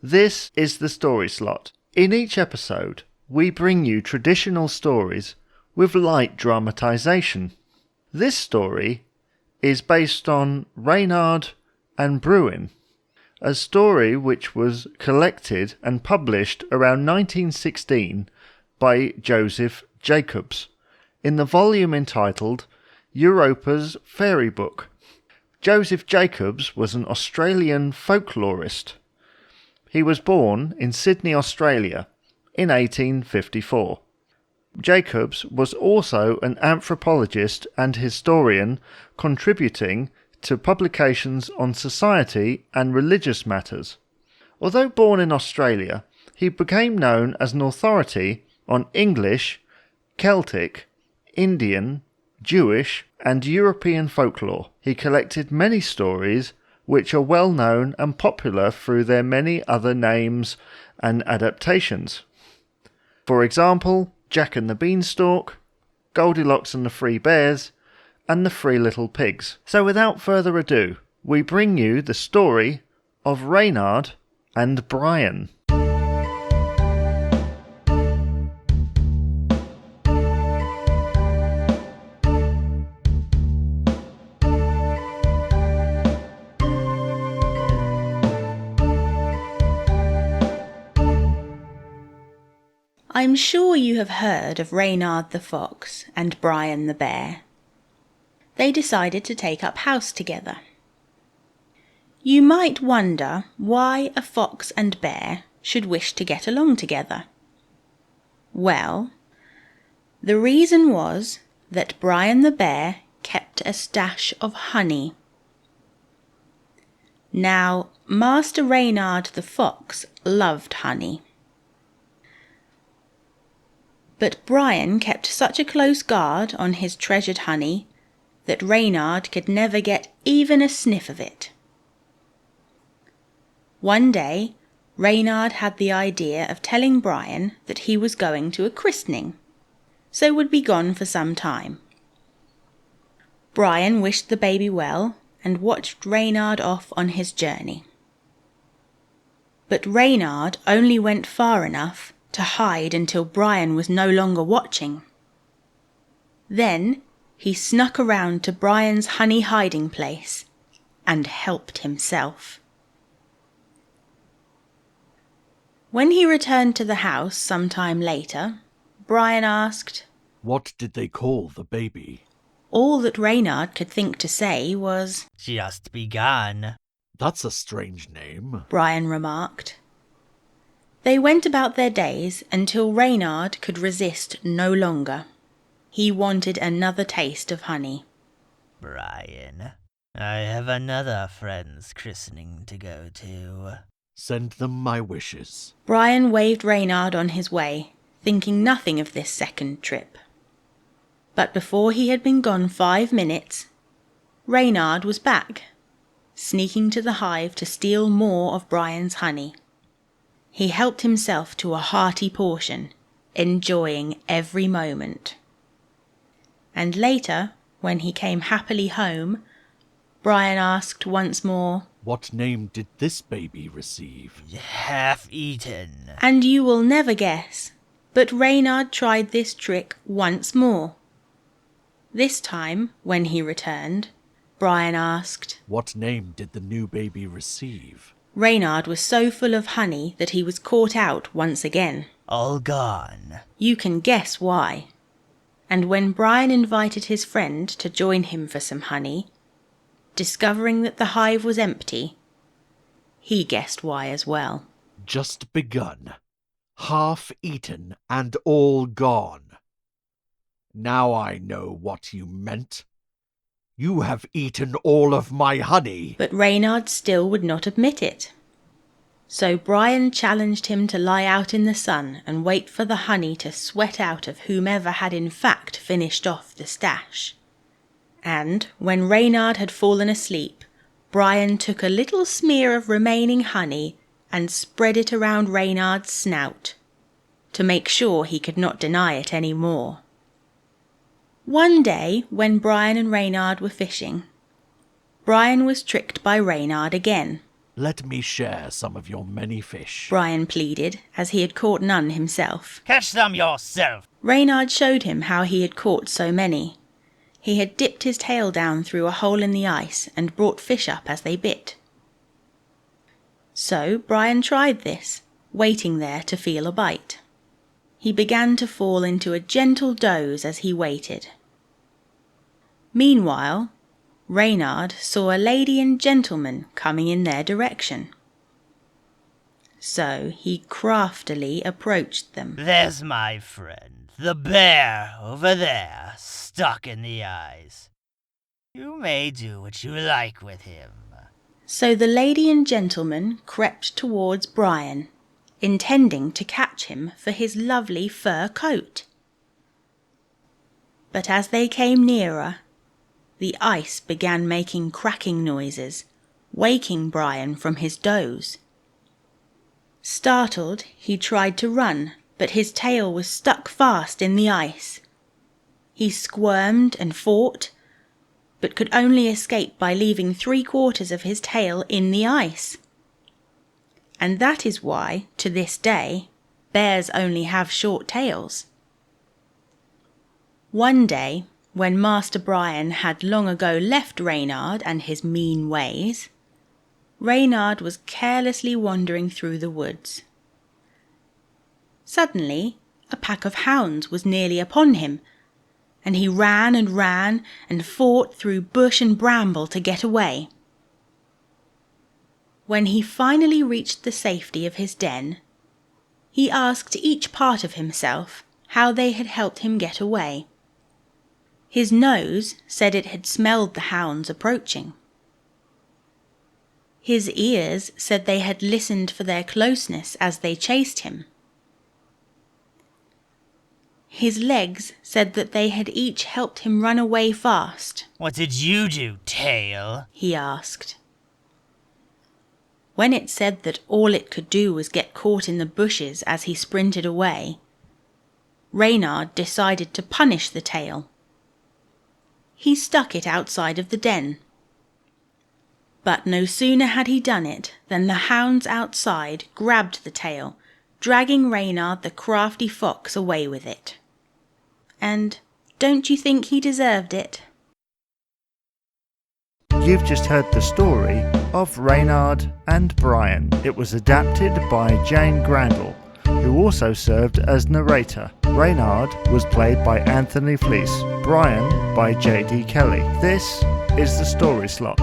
This is the Story Slot. In each episode, we bring you traditional stories with light dramatisation. This story is based on Reynard and Bruin, a story which was collected and published around 1916 by Joseph Jacobs in the volume entitled Europa's Fairy Book. Joseph Jacobs was an Australian folklorist. He was born in Sydney, Australia in 1854. Jacobs was also an anthropologist and historian, contributing to publications on society and religious matters. Although born in Australia, he became known as an authority on English, Celtic, Indian, Jewish and European folklore. He collected many stories which are well known and popular through their many other names and adaptations. For example, Jack and the Beanstalk, Goldilocks and the Three Bears, and the Three Little Pigs. So without further ado, we bring you the story of Raynard and Brian. I'm sure you have heard of Reynard the Fox and Brian the Bear. They decided to take up house together. You might wonder why a fox and bear should wish to get along together. Well, the reason was that Brian the Bear kept a stash of honey. Now, Master Reynard the Fox loved honey. But Brian kept such a close guard on his treasured honey that Reynard could never get even a sniff of it. One day, Reynard had the idea of telling Brian that he was going to a christening, so would be gone for some time. Brian wished the baby well and watched Reynard off on his journey. But Reynard only went far enough to hide until Brian was no longer watching. Then he snuck around to Brian's honey hiding place and helped himself. When he returned to the house some time later, Brian asked, "What did they call the baby?" All that Reynard could think to say was, "Just begun." "That's a strange name," Brian remarked. They went about their days until Reynard could resist no longer. He wanted another taste of honey. "Brian, I have another friend's christening to go to." "Send them my wishes." Brian waved Reynard on his way, thinking nothing of this second trip. But before he had been gone 5 minutes, Reynard was back, sneaking to the hive to steal more of Brian's honey. He helped himself to a hearty portion, enjoying every moment. And later, when he came happily home, Brian asked once more, "What name did this baby receive?" "Half-eaten." And you will never guess, but Reynard tried this trick once more. This time, when he returned, Brian asked, "What name did the new baby receive?" Reynard was so full of honey that he was caught out once again. "All gone." You can guess why. And when Brian invited his friend to join him for some honey, discovering that the hive was empty, he guessed why as well. "Just begun, half eaten and all gone. Now I know what you meant. You have eaten all of my honey." But Reynard still would not admit it. So Brian challenged him to lie out in the sun and wait for the honey to sweat out of whomever had in fact finished off the stash. And when Reynard had fallen asleep, Brian took a little smear of remaining honey and spread it around Reynard's snout, to make sure he could not deny it any more. One day, when Brian and Reynard were fishing, Brian was tricked by Reynard again. Let me share some of your many fish. Brian pleaded, as he had caught none himself. Catch some yourself. Reynard showed him how he had caught so many. He had dipped his tail down through a hole in the ice and brought fish up as they bit. So Brian tried this, waiting there to feel a bite. He began to fall into a gentle doze as he waited. Meanwhile, Reynard saw a lady and gentleman coming in their direction. So he craftily approached them. There's my friend, the bear over there, stuck in the eyes. You may do what you like with him. So the lady and gentleman crept towards Brian, intending to catch him for his lovely fur coat. But as they came nearer, the ice began making cracking noises, waking Brian from his doze. Startled, he tried to run, but his tail was stuck fast in the ice. He squirmed and fought, but could only escape by leaving 3/4 of his tail in the ice. And that is why, to this day, bears only have short tails. One day, when Master Brian had long ago left Reynard and his mean ways, Reynard was carelessly wandering through the woods. Suddenly, a pack of hounds was nearly upon him, and he ran and fought through bush and bramble to get away. When he finally reached the safety of his den, he asked each part of himself how they had helped him get away. His nose said it had smelled the hounds approaching. His ears said they had listened for their closeness as they chased him. His legs said that they had each helped him run away fast. What did you do, tail? He asked. When it said that all it could do was get caught in the bushes as he sprinted away, Reynard decided to punish the tail. He stuck it outside of the den. But no sooner had he done it than the hounds outside grabbed the tail, dragging Reynard the crafty fox away with it. And don't you think he deserved it? You've just heard the story of Raynard and Brian. It was adapted by Jane Grandle, who also served as narrator. Raynard was played by Anthony Fleece, Brian by J.D. Kelly. This is the Story Slot.